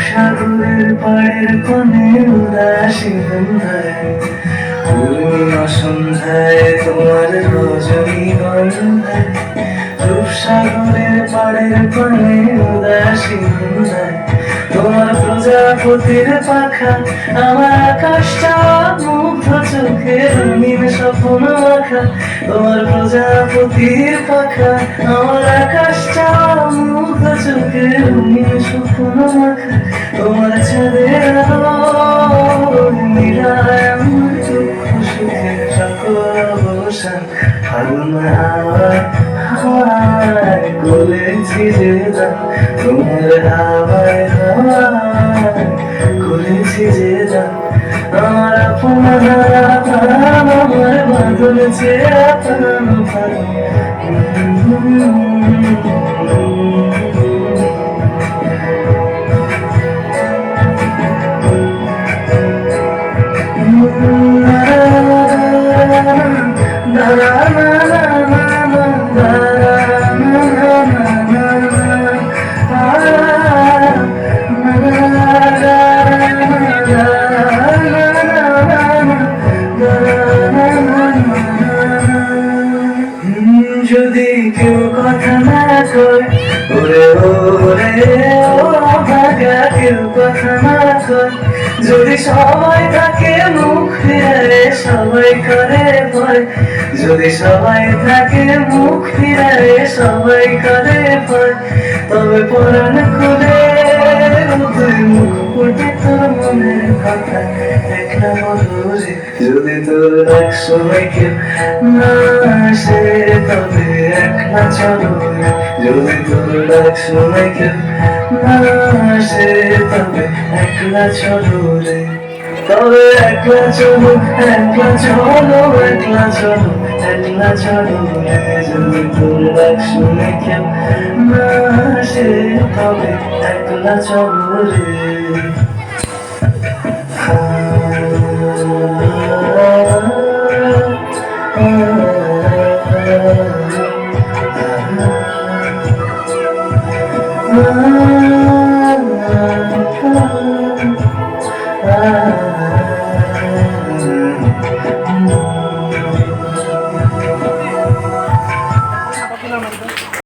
সাগরের পাড়ের কোণে উদাসী বন্ধায় পূর্ণিমা সন্ধ্যায় তোমার রজনীগন্ধায় রূপসাগরের পাড়ের কোণে উদাসী বন্ধায় তোমার প্রজাপতির পাখা আমার আকাশটা মুগ্ধ চোখে রঙিন স্বপ্ন আঁকা তোমার প্রজাপতির পাখা আমার আকাশটা মুগ্ধ চোখে রঙিন স্বপ্ন আঁকা তোমার চাঁদের আলো নিরায় আমার দুঃখ সুখে সকল অবসান ফাগুন হাওয়ায় হাওয়ায় করেছি যে দান তোমার হাওয়ায় হাওয়ায় করেছি যে দান আমার আপন আমার বাঁধন চেয়ে আপন যদি কেউ কথা না কয় ওরে ওরে ও ভাগা কেউ কথা না কয় যদি সবাই থাকে মুখ ফিরে সবাই করে ভয় যদি সবাই থাকে মুখ ফিরে সবাই করে ভয় তবে পরাণ খুলে তুই মুখ ফুটে তোর মনের কথা একলা মধুরে যদি তোর এক সময় কেউ না আসে তবে একলা চলো যদি তোর এক সময় কেউ না আসে তবে একলা চলো রে তবে একলা চলো একলা চলো একলা চলো একলা চলো রে যদি তোর এক সময় কেউ না আসে তবে একলা চলো রে